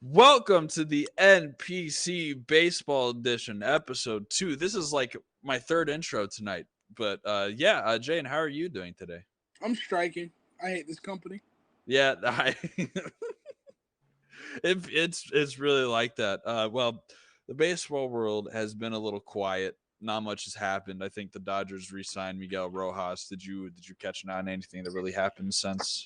Welcome to the NPCE Baseball Edition, Episode 2. This is like my third intro tonight. But Jayden, how are you doing today? I'm striking. I hate this company. Yeah, it's really like that. Well, the baseball world has been a little quiet. Not much has happened. I think the Dodgers re-signed Miguel Rojas. Did you catch on anything that really happened since?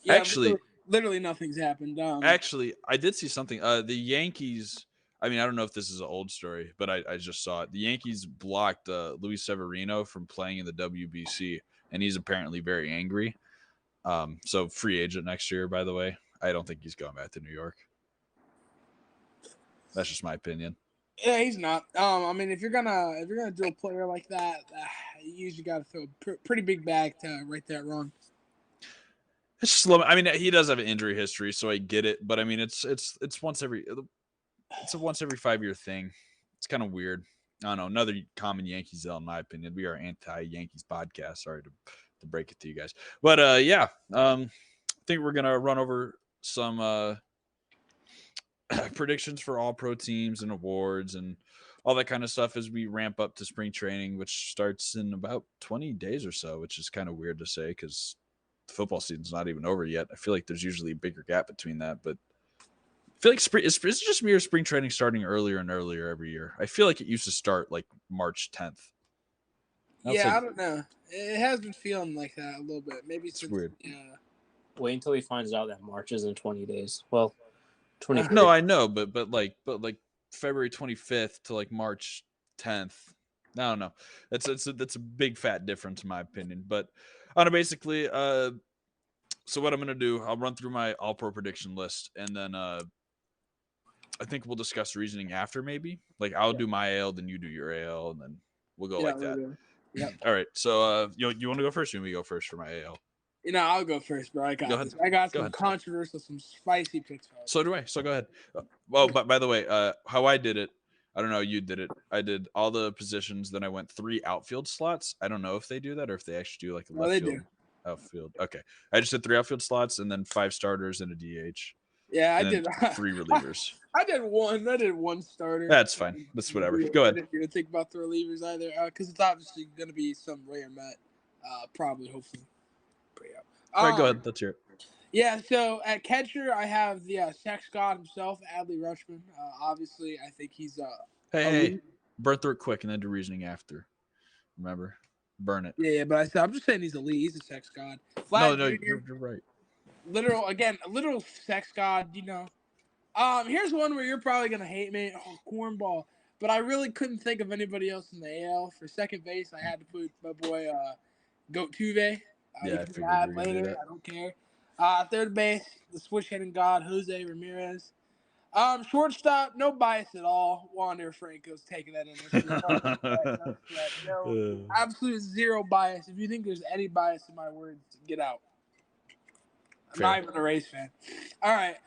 Yeah, Actually, literally nothing's happened. Actually, I did see something. The Yankees. I mean, I don't know if this is an old story, but I just saw it. The Yankees blocked Luis Severino from playing in the WBC, and he's apparently very angry. So free agent next year. By the way, I don't think he's going back to New York. That's just my opinion. Yeah, he's not. I mean, if you're gonna do a player like that, you usually got to throw a pretty big bag to right that wrong. It's just, I mean, he does have an injury history, so I get it. But I mean, it's a once every 5-year thing. It's kind of weird. I don't know. Another common Yankees L, in my opinion. We are anti-Yankees podcast. Sorry to break it to you guys, but I think we're gonna run over some predictions for all pro teams and awards and all that kind of stuff as we ramp up to spring training, which starts in about 20 days or so, which is kind of weird to say because the football season's not even over yet. I feel like there's usually a bigger gap between that, but I feel like it's just me or spring training starting earlier and earlier every year. I feel like it used to start like March 10th. I don't know. It has been feeling like that a little bit. Maybe it's weird. Yeah. Wait until he finds out that March is in 20 days. Well, 20. No, I know, but like February 25th to like March 10th. I don't know. That's a big fat difference in my opinion. But I don't know, basically, so what I'm gonna do, I'll run through my all pro prediction list, and then I think we'll discuss reasoning after maybe. Like I'll do my AL, then you do your AL, and then we'll go like that. Yeah. All right. So you want to go first? Or you want me to go first for my AL? I'll go first, bro. I got some controversial, some spicy picks. So do I. So go ahead. Well, but by the way, how I did it, I don't know. You did it. I did all the positions. Then I went 3 outfield slots. I don't know if they do that or if they actually do like a left field, outfield. Okay. I just did 3 outfield slots and then 5 starters and a DH. Yeah, I did 3 relievers. I did one starter. That's fine. That's whatever. Go ahead. I didn't even think about the relievers either because it's obviously going to be some rare Met, probably, hopefully. All right, go ahead. Let's hear it. Yeah, so at catcher, I have the sex god himself, Adley Rutschman. Obviously, I think he's Hey, burn through it quick and then do reasoning after. Remember? Burn it. Yeah, but I'm just saying he's elite. He's a sex god. No, you're right. A literal sex god, Here's one where you're probably going to hate me. Oh, cornball. But I really couldn't think of anybody else in the AL. For second base, I had to put my boy Goat Tuve. Yeah, I figured later. I don't care. Third base, the switch-hitting god, Jose Ramirez. Shortstop, no bias at all. Wander Franco's taking that in. No, absolute zero bias. If you think there's any bias in my words, get out. I'm not even a Rays fan. All right.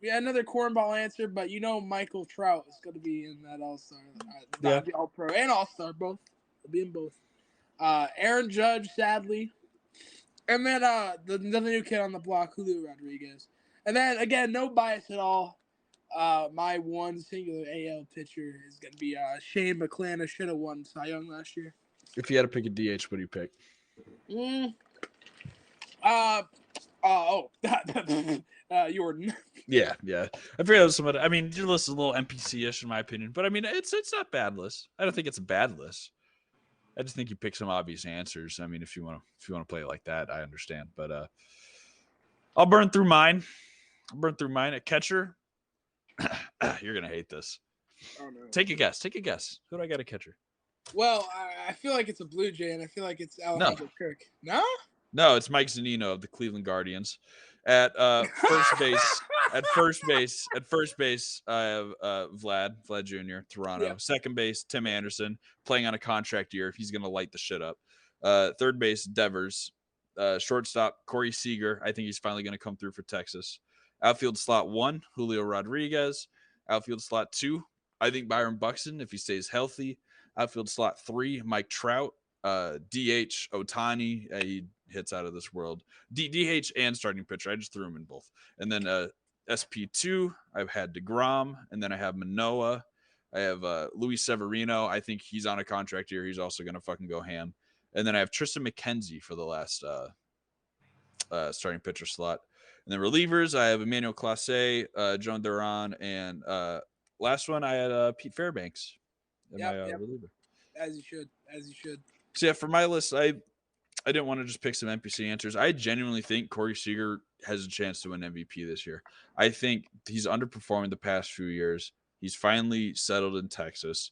Another cornball answer, but Michael Trout is going to be in that All-Star. That'll be All-Pro and All-Star, both. They'll be in both. Aaron Judge, sadly. And then the new kid on the block, Julio Rodriguez. And then, again, no bias at all. My one singular AL pitcher is going to be Shane McClanahan. Should have won Cy Young last year. If you had to pick a DH, what do you pick? Jordan. Yeah. I figured that was somebody. I mean, your list is a little NPC-ish in my opinion, but I mean, it's not a bad list. I don't think it's a bad list. I just think you pick some obvious answers. I mean, if you want to play it like that, I understand. But I'll burn through mine. At catcher. You're gonna hate this. Oh, no. Take a guess. Who do I got a catcher? Well, I feel like it's a Blue Jay, and I feel like it's Alejandro Kirk. No? No, it's Mike Zunino of the Cleveland Guardians. At first base, I have Vlad Jr., Toronto. Yeah. Second base, Tim Anderson, playing on a contract year. He's going to light the shit up. Third base, Devers. Shortstop, Corey Seager. I think he's finally going to come through for Texas. Outfield slot 1, Julio Rodriguez. Outfield slot 2, I think Byron Buxton, if he stays healthy, outfield slot 3, Mike Trout, DH Otani, he hits out of this world. DH and starting pitcher. I just threw him in both. And then SP2, I've had DeGrom, and then I have Manoah. I have Luis Severino. I think he's on a contract here. He's also going to fucking go ham. And then I have Tristan McKenzie for the last starting pitcher slot. And then relievers, I have Emmanuel Clase, Joan Duran, and last one I had Pete Fairbanks in my reliever. As you should. So yeah, for my list, I didn't want to just pick some NPC answers. I genuinely think Corey Seager has a chance to win MVP this year. I think he's underperformed the past few years. He's finally settled in Texas.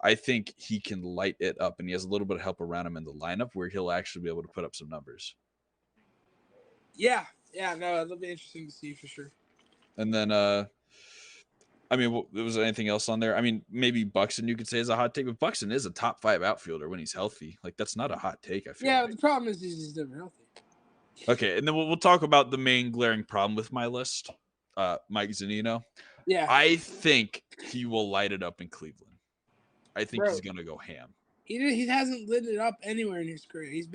I think he can light it up, and he has a little bit of help around him in the lineup where he'll actually be able to put up some numbers. Yeah, no, it'll be interesting to see for sure. And then, I mean, was there anything else on there? I mean, maybe Buxton you could say is a hot take, but Buxton is a top 5 outfielder when he's healthy. Like, that's not a hot take, I feel. Yeah, but the problem is he's never healthy. Okay, and then we'll talk about the main glaring problem with my list, Mike Zunino. Yeah. I think he will light it up in Cleveland. I think he's going to go ham. He hasn't lit it up anywhere in his career. He's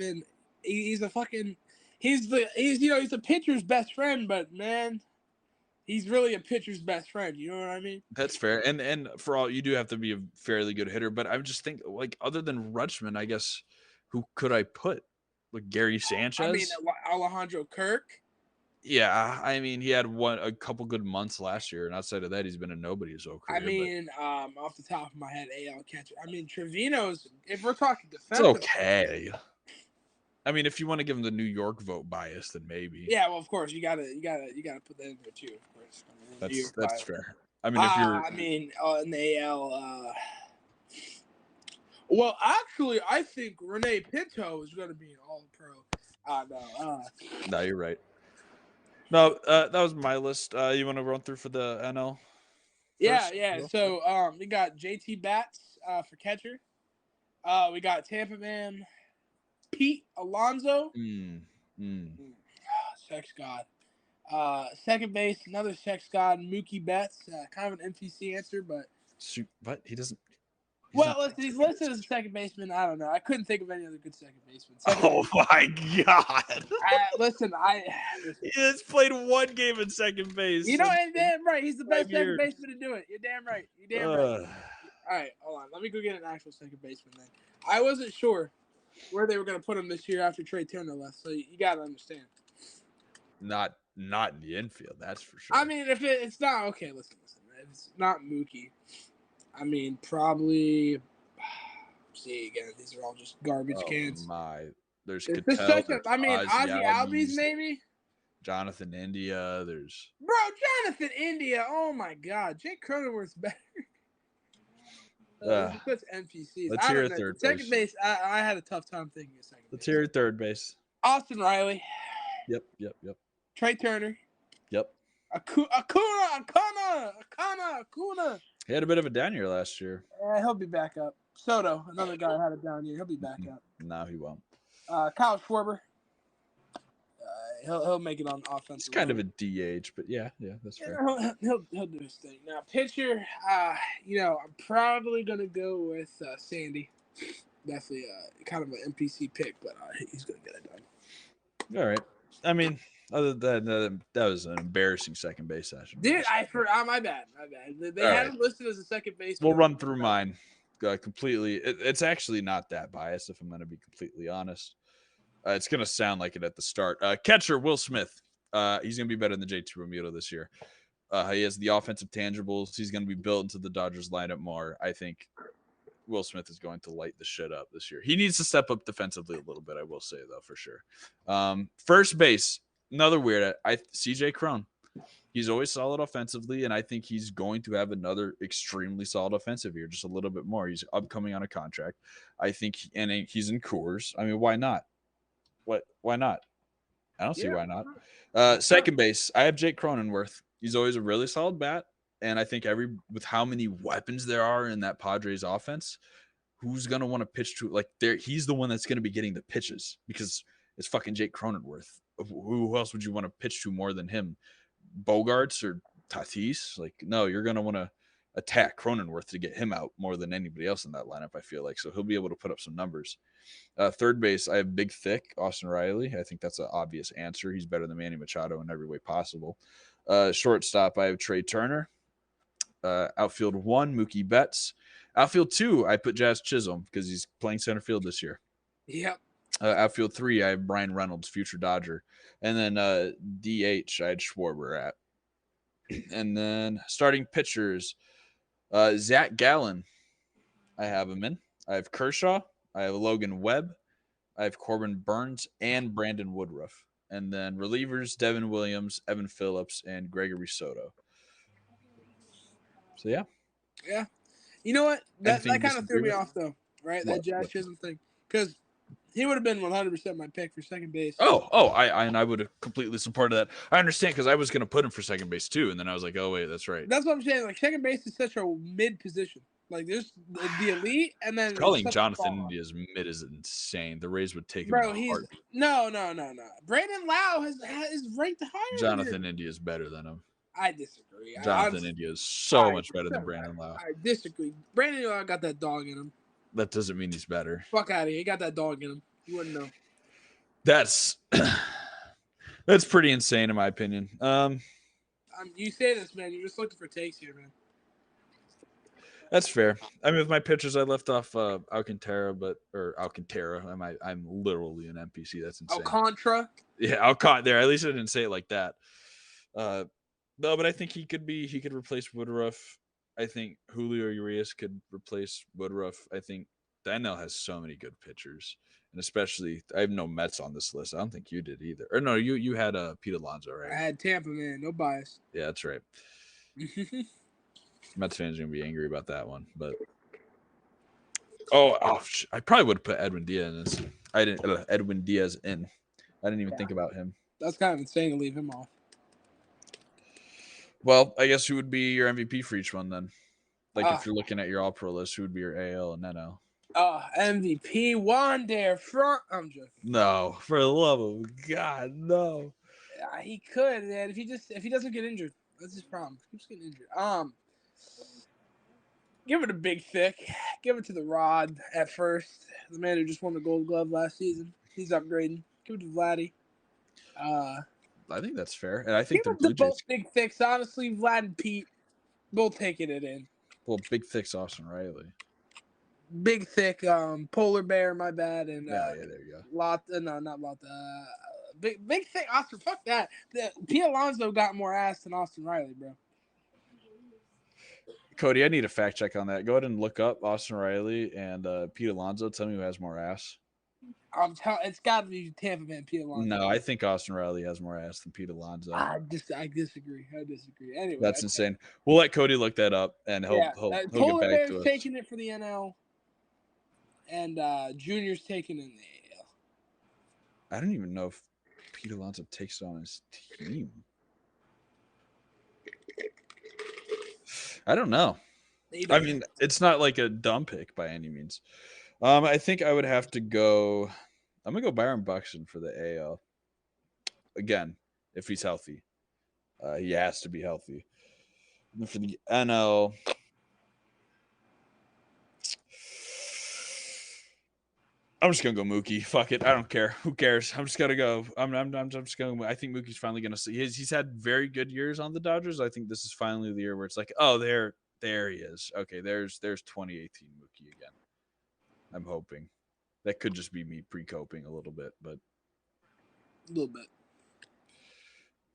a pitcher's best friend, but man, he's really a pitcher's best friend. You know what I mean? That's fair. And for all, you do have to be a fairly good hitter, but I just think, like, other than Rutschman, I guess, who could I put? Like Gary Sanchez? I mean, Alejandro Kirk. Yeah, I mean, he had a couple good months last year, and outside of that, he's been a nobody his whole career. I mean, off the top of my head, AL catcher. I mean, Trevino's. If we're talking defensive, it's okay. I mean, if you want to give him the New York vote bias, then maybe. Yeah, well, of course, you gotta put that in there too. Of course, I mean, that's fair. I mean, if you're, in the AL. Well, actually, I think Rene Pinto is going to be an All-Pro. No, you're right. No, that was my list. You want to run through for the NL? Yeah. So, we got JT Bats for catcher. We got Tampa man Pete Alonso. Sex god. Second base, another sex god, Mookie Betts. Kind of an NPC answer, but he doesson. He's listed as a second baseman. I don't know. I couldn't think of any other good second baseman. My God! Listen. He has played one game in second base. You know, and damn right, he's the best second baseman to do it. You're damn right. Right. All right, hold on. Let me go get an actual second baseman then. I wasn't sure where they were going to put him this year after Trey Turner left, so you got to understand. Not in the infield, that's for sure. I mean, if it's not okay, listen. If it's not Mookie. I mean, probably. See again, these are all just garbage cans. There's Ozzy Albies maybe. Jonathan India. There's Jonathan India. Oh my God, Jake Cronenworth's better. Puts NPCs. Let's hear third second base. I had a tough time thinking of second. Let's hear third base. Austin Riley. Yep. Trey Turner. Yep. Acuna. He had a bit of a down year last year. He'll be back up. Soto, another guy had a down year. He'll be back up. No, he won't. Kyle Schwarber. He'll make it on offense. He's kind of a DH, but yeah, that's fair. He'll do his thing. Now pitcher, I'm probably gonna go with Sandy. Definitely kind of an NPC pick, but he's gonna get it done. All right. I mean, other than that was an embarrassing second base session. Dude, my bad. They had him listed as a second baseman. We'll run through mine completely. It's actually not that biased, if I'm going to be completely honest. It's going to sound like it at the start. Catcher, Will Smith. He's going to be better than JT Realmuto this year. He has the offensive tangibles. He's going to be built into the Dodgers lineup more. I think Will Smith is going to light the shit up this year. He needs to step up defensively a little bit, I will say, though, for sure. First base, another weird. CJ Cron. He's always solid offensively, and I think he's going to have another extremely solid offensive year, just a little bit more. He's upcoming on a contract. I think he's in Coors. I mean, why not? Why not? I don't see why not. Second base, I have Jake Cronenworth. He's always a really solid bat, and I think with how many weapons there are in that Padres offense, who's going to want to pitch to he's the one that's going to be getting the pitches because it's fucking Jake Cronenworth. Who else would you want to pitch to more than him? Bogarts or Tatis? No, you're going to want to attack Cronenworth to get him out more than anybody else in that lineup, I feel like. So he'll be able to put up some numbers. Third base, I have big, thick Austin Riley. I think that's an obvious answer. He's better than Manny Machado in every way possible. Shortstop, I have Trey Turner. Outfield 1, Mookie Betts. Outfield 2, I put Jazz Chisholm because he's playing center field this year. Yep. Outfield 3, I have Brian Reynolds, future Dodger. And then DH, I had Schwarber at. And then starting pitchers, Zach Gallen, I have him in. I have Kershaw. I have Logan Webb. I have Corbin Burns and Brandon Woodruff. And then relievers, Devin Williams, Evan Phillips, and Gregory Soto. So, yeah. Yeah. You know what? That Anything you kind of threw disagree me with? off, though, right? What? That Jazz Chisholm thing. Because he would have been 100% my pick for second base. I would have completely supported that. I understand because I was going to put him for second base too, and then I was like, oh wait, that's right. That's what I'm saying. Like, second base is such a mid position. Like, there's the elite, and then Calling Jonathan India's mid is insane. The Rays would take him. Bro, he's no. Brandon Lau is ranked higher. Jonathan India is better than him. I disagree. Jonathan India is so much better than Brandon Lau. I disagree. Brandon Lau got that dog in him. That doesn't mean he's better. Fuck out of here. He got that dog in him. You wouldn't know. That's pretty insane in my opinion. You say this, man. You're just looking for takes here, man. That's fair. I mean, with my pitchers, I left off Alcantara. I'm literally an NPC. That's insane. Alcantara. Yeah, there. At least I didn't say it like that. No, but I think he could replace Woodruff. I think Julio Urias could replace Woodruff. I think the NL has so many good pitchers, and especially I have no Mets on this list. I don't think you did either. Or no, you had Pete Alonso, right? I had Tampa, man. No bias. Yeah, that's right. Mets fans are gonna be angry about that one, but I probably would have put Edwin Diaz in. Edwin Diaz in. I didn't even think about him. That's kind of insane to leave him off. Well, I guess who would be your MVP for each one then? Like if you're looking at your All-Pro list, who would be your AL and NL? MVP one there front. I'm joking. No, for the love of God, no. He could, man. If he doesn't get injured, that's his problem. He keeps getting injured. Give it a big thick. Give it to the Rod at first. The man who just won the Gold Glove last season. He's upgrading. Give it to Vladdy. I think that's fair, and I think they're both big thicks. Honestly, Vlad and Pete both taking it in. Well, big thick's Austin Riley. Big thick, polar bear. My bad. And yeah, there you go. Not Lotta. Big thick Austin. Fuck that. Pete Alonso got more ass than Austin Riley, bro. Cody, I need a fact check on that. Go ahead and look up Austin Riley and Pete Alonso. Tell me who has more ass. It's got to be Tampa Man Pete Alonso. No, I think Austin Riley has more ass than Pete Alonso. I disagree. Anyway, that's insane. We'll let Cody look that up, and he'll get back to us. Taking it for the NL, and Junior's taking it in the AL. I don't even know if Pete Alonso takes it on his team. I don't know. I mean, it's not like a dumb pick by any means. I think I would have to go. I'm gonna go Byron Buxton for the AL. Again, if he's healthy, he has to be healthy. And for the NL, I'm just gonna go Mookie. Fuck it, I don't care. Who cares? I'm just gonna go. I'm just gonna. I think Mookie's finally gonna see. He's had very good years on the Dodgers. I think this is finally the year where it's like, oh, there he is. Okay, there's 2018 Mookie again. I'm hoping. That could just be me pre-coping a little bit, but a little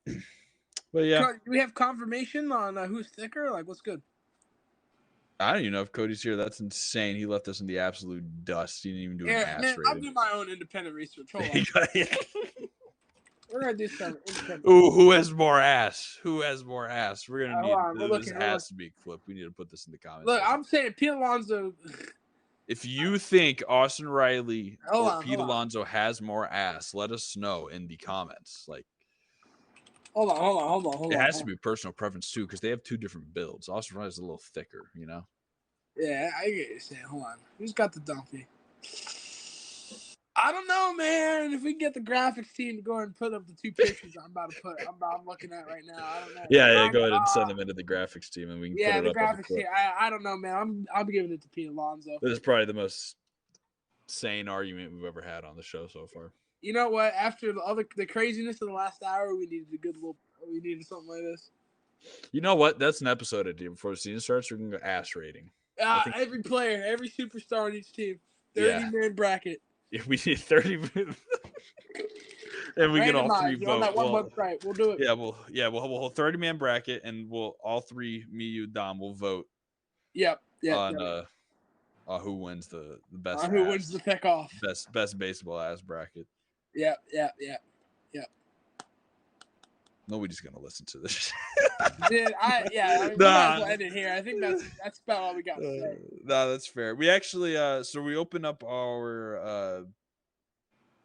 bit. But yeah, do we have confirmation on who's thicker? Like, what's good? I don't even know if Cody's here. That's insane. He left us in the absolute dust. He didn't even do an ass rating. I'll do my own independent research. Hold on. We're gonna do some independent. Ooh, who has more ass? Who has more ass? We're gonna need this has to be a clip. We need to put this in the comments. Look, I'm saying Pete Alonso. If you think Austin Riley or Pete Alonso has more ass, let us know in the comments. Like, hold on. It has to be personal preference too, because they have two different builds. Austin Riley's a little thicker, you know. Yeah, I get you saying. Hold on, who's got the donkey? I don't know, man. If we can get the graphics team to go and put up the 2 pictures I'm looking at right now. I don't know. Yeah. Go ahead and send them into the graphics team, and we can put Yeah, it the up as a graphics clip. team. I don't know, man. I'm giving it to Pete Alonso. This is probably the most sane argument we've ever had on the show so far. You know what? After the craziness of the last hour, we needed something like this. You know what? That's an episode idea. Before the season starts, we're gonna go ass rating. Every player, every superstar on each team, 30-man bracket. If we need 30, and we get all three vote. On that 1 month, right? We'll do it. We'll hold 30-man bracket, and we'll all three, me, you, Dom, will vote. Yep. On who wins the best. Who wins the pick off? Best baseball ass bracket. Yep. Nobody's gonna listen to this. Dude, we might as well end it here. I think that's about all we got to say. No, that's fair. We actually so we open up our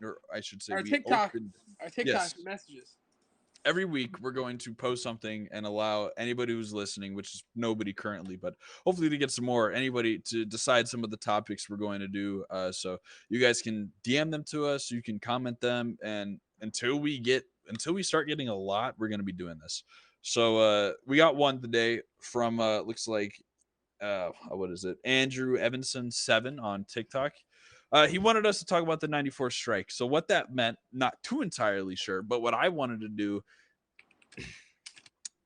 or I should say our we TikTok yes. messages. Every week we're going to post something and allow anybody who's listening, which is nobody currently, but hopefully to get some more, anybody to decide some of the topics we're going to do. So you guys can DM them to us, you can comment them, and until we start getting a lot, we're going to be doing this. So we got one today from looks like what is it? Andrew Evanson 7 on TikTok. He wanted us to talk about the 94 strike. So what that meant, not too entirely sure, but what I wanted to do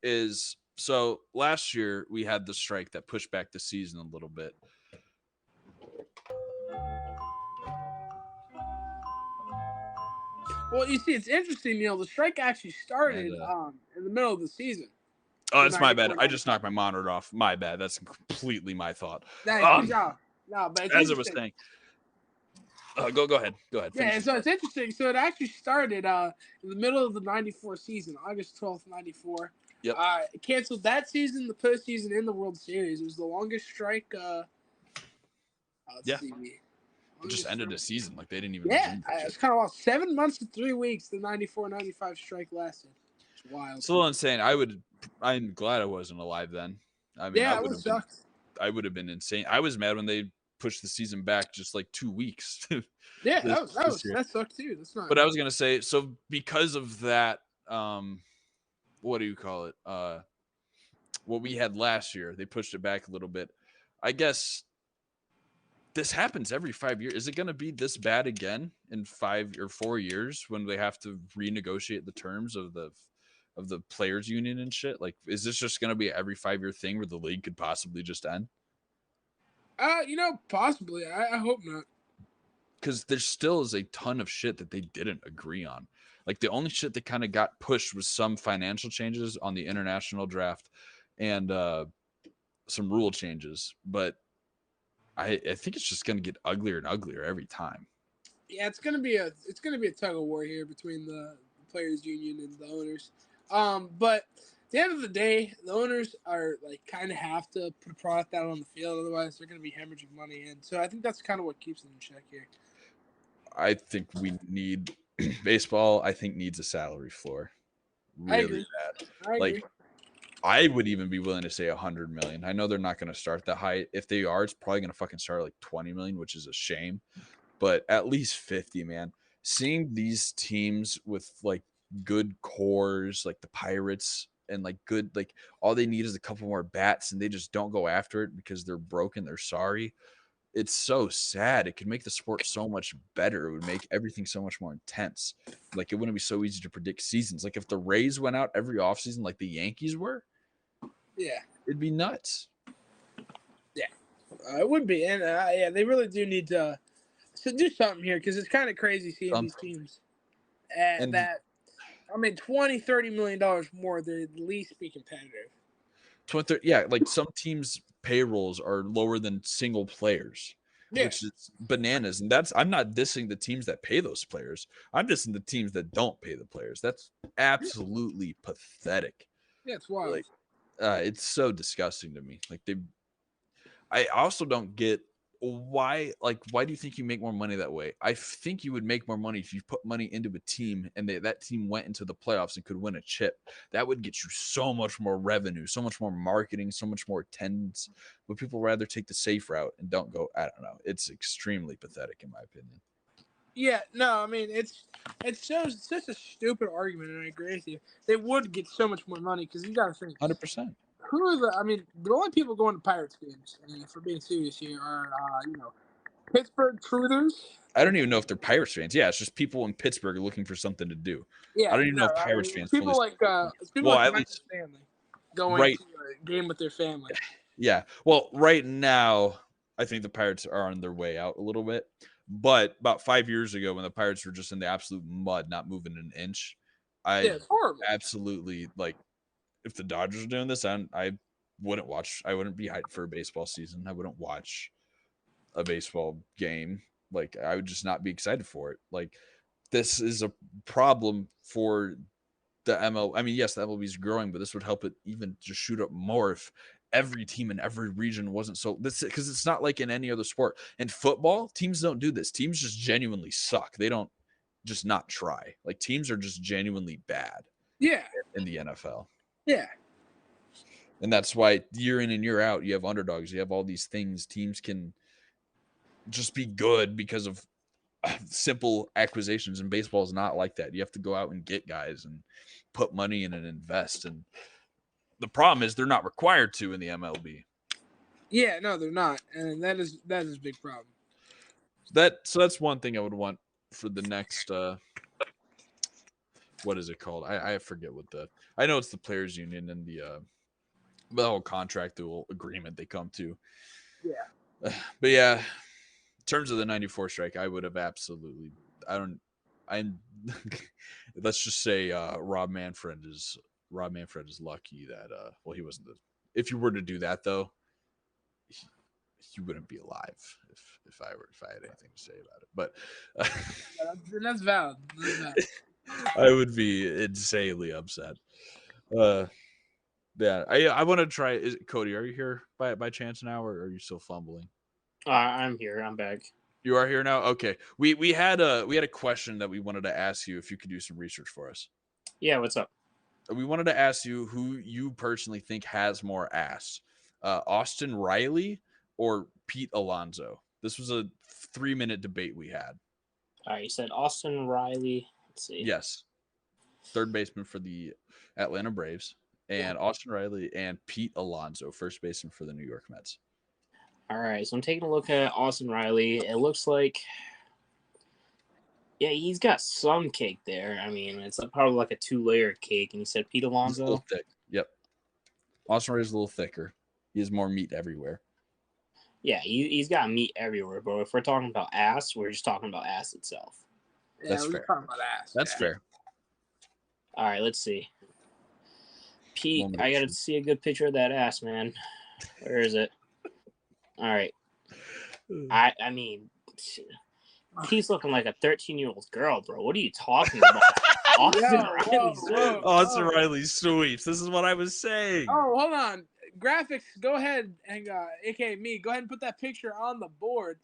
is, so last year we had the strike that pushed back the season a little bit. Well, you see, it's interesting, Neil. The strike actually started in the middle of the season. Oh, it's my bad. I just knocked my monitor off. My bad. That's completely my thought. Good job. No, but as I was saying. Go ahead. Yeah, so it's interesting. So it actually started in the middle of the 94 season, August 12th, 94. Yep. It canceled that season, the postseason, and the World Series. It was the longest strike. It just ended the season. Like, they didn't even. It's kind of lost 7 months to 3 weeks. The 94-95 strike lasted. It's wild. Still insane. I'm glad I wasn't alive then. I mean, I would have been insane. I was mad when they pushed the season back just like 2 weeks. That sucked too. That's not. But I was gonna say, so because of that, what do you call it? What we had last year, they pushed it back a little bit. I guess this happens every 5 years. Is it gonna be this bad again in 5 or 4 years when they have to renegotiate the terms of the players union and shit? Like, is this just gonna be every 5-year thing where the league could possibly just end? Possibly. I hope not. Because there still is a ton of shit that they didn't agree on. Like, the only shit that kind of got pushed was some financial changes on the international draft and some rule changes. But I think it's just going to get uglier and uglier every time. Yeah, it's gonna be a tug of war here between the players union and the owners. But at the end of the day, the owners are like kind of have to put a product out on the field, otherwise they're going to be hemorrhaging money in. So I think that's kind of what keeps them in check here. I think we need baseball. I think needs a salary floor. Really bad. I agree. I would even be willing to say 100 million. I know they're not going to start that high. If they are, it's probably going to fucking start like 20 million, which is a shame. But at least 50, man. Seeing these teams with like good cores, like the Pirates, and like good, like all they need is a couple more bats, and they just don't go after it because they're broken. They're sorry. It's so sad. It could make the sport so much better. It would make everything so much more intense. Like, it wouldn't be so easy to predict seasons. Like, if the Rays went out every offseason like the Yankees were, it'd be nuts. Yeah, it would be. And they really do need to do something here, because it's kind of crazy seeing these teams that, I mean, $20-30 million more, they'd at least be competitive. 20, like some teams' payrolls are lower than single players, which is bananas. And I'm not dissing the teams that pay those players. I'm dissing the teams that don't pay the players. That's absolutely pathetic. Yeah, it's wild. Like, it's so disgusting to me. Like, I also don't get why do you think you make more money that way? I think you would make more money if you put money into a team and that team went into the playoffs and could win a chip. That would get you so much more revenue, so much more marketing, so much more attendance. But people rather take the safe route and don't go. I don't know. It's extremely pathetic in my opinion. Yeah, no, I mean it's such a stupid argument, and I agree with you. They would get so much more money because you got to think 100%. who are the. I mean, the only people going to Pirates games, and if we're being serious here, are Pittsburgh Truthers. I don't even know if they're Pirates fans. Yeah, it's just people in Pittsburgh looking for something to do. Yeah, I don't even know if I Pirates mean, fans people fully. it's people like At Mike least and Stanley going right. to a game with their family. Yeah. Well, right now, I think the Pirates are on their way out a little bit. But about 5 years ago, when the Pirates were just in the absolute mud, not moving an inch, It's horrible. Absolutely like if the Dodgers are doing this, I wouldn't watch. I wouldn't be hyped for a baseball season. I wouldn't watch a baseball game. Like I would just not be excited for it. Like this is a problem for the ML. I mean, yes, the MLB is growing, but this would help it even just shoot up more if every team in every region wasn't so this because it's not like in any other sport. In football, teams don't do this. Teams just genuinely suck. They don't just not try. Like teams are just genuinely bad. Yeah. In the NFL. Yeah. And that's why year in and year out, you have underdogs. You have all these things. Teams can just be good because of simple acquisitions, and baseball is not like that. You have to go out and get guys and put money in and invest. And the problem is they're not required to in the MLB. Yeah, no, they're not, and that is a big problem. So that's one thing I would want for the next. What is it called? I forget what I know it's the players union and the whole contractual agreement they come to. Yeah. But yeah, in terms of the 94 strike, I would have absolutely. Let's just say Rob Manfred is lucky that he wasn't if you were to do that though, he wouldn't be alive if I had anything to say about it. But that's valid. I would be insanely upset. Yeah, I want to try. Cody, are you here by chance now, or are you still fumbling? I'm here. I'm back. You are here now. Okay. We had a question that we wanted to ask you if you could do some research for us. Yeah. What's up? We wanted to ask you who you personally think has more ass, Austin Riley or Pete Alonso. This was a 3-minute debate we had. All right. You said Austin Riley. Let's see. Yes. Third baseman for the Atlanta Braves, and Austin Riley and Pete Alonso, first baseman for the New York Mets. All right, so I'm taking a look at Austin Riley. It looks like, yeah, he's got some cake there. I mean, it's probably like a 2-layer cake. And you said Pete Alonso? He's a little thick. Yep. Austin Riley's a little thicker. He has more meat everywhere. Yeah, he's got meat everywhere, but if we're talking about ass, we're just talking about ass itself. Yeah, that's fair. Talking about ass. That's fair. All right, let's see. Pete, I got to see a good picture of that ass, man. Where is it? All right. I mean, he's looking like a 13-year-old girl, bro. What are you talking about? Austin Riley sweeps. This is what I was saying. Oh, hold on. Graphics, go ahead and aka me, go ahead and put that picture on the board.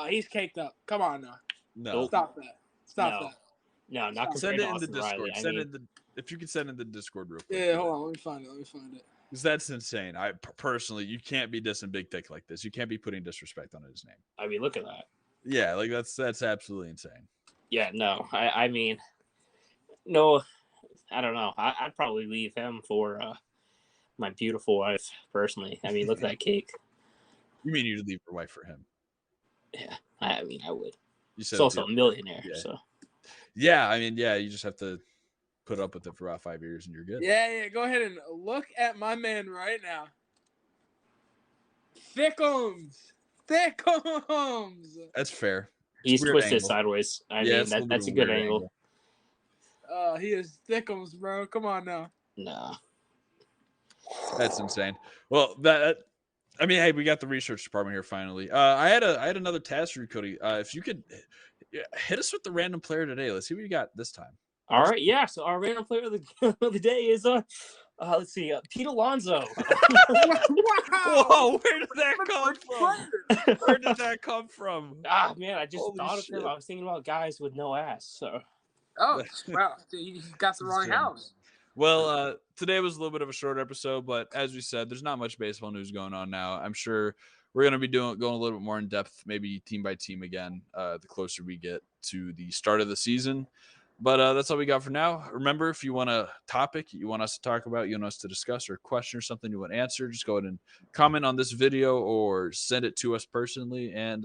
He's caked up. Come on now. No. Stop that. Stop that. No, not compared send to it in Austin the Discord. Riley. If you could send in the Discord real quick. Yeah, hold on. Let me find it. Because that's insane. I personally, you can't be dissing Big Dick like this. You can't be putting disrespect on his name. I mean, look at that. Yeah, like that's absolutely insane. Yeah, no. I mean, no, I don't know. I'd probably leave him for my beautiful wife, personally. I mean, look at that cake. You mean you'd leave your wife for him? Yeah, I mean, I would. He's also a millionaire, so. Yeah, I mean, yeah, you just have to put up with it for about 5 years and you're good. Yeah. Go ahead and look at my man right now. Thickums. That's fair. He's twisted sideways. I mean, that's a good angle. He is thickums, bro. Come on now. No. That's insane. Well, I mean, hey, we got the research department here finally. I had another task for you, Cody. If you could hit us with the random player today. Let's see what you got this time. All right, yeah. So our random player of the day is let's see, Pete Alonso. Wow! Whoa, where did that come from? Where did that come from? Ah, man, I just thought of him. I was thinking about guys with no ass. So. Oh, wow! He got the wrong house. Well, today was a little bit of a short episode, but as we said, there's not much baseball news going on now. I'm sure we're going to be going a little bit more in depth, maybe team by team again, the closer we get to the start of the season. But that's all we got for now. Remember, if you want a topic you want us to talk about, you want us to discuss, or a question or something you want answered, just go ahead and comment on this video or send it to us personally. And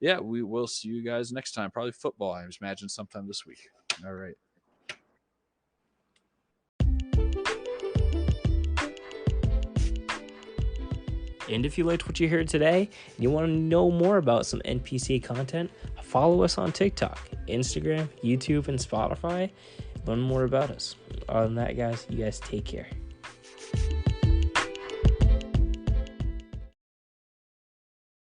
yeah, we will see you guys next time. Probably football, I imagine, sometime this week. All right. And if you liked what you heard today and you want to know more about some NPCE content, follow us on TikTok, Instagram, YouTube, and Spotify. Learn more about us. Other than that, guys, you guys take care.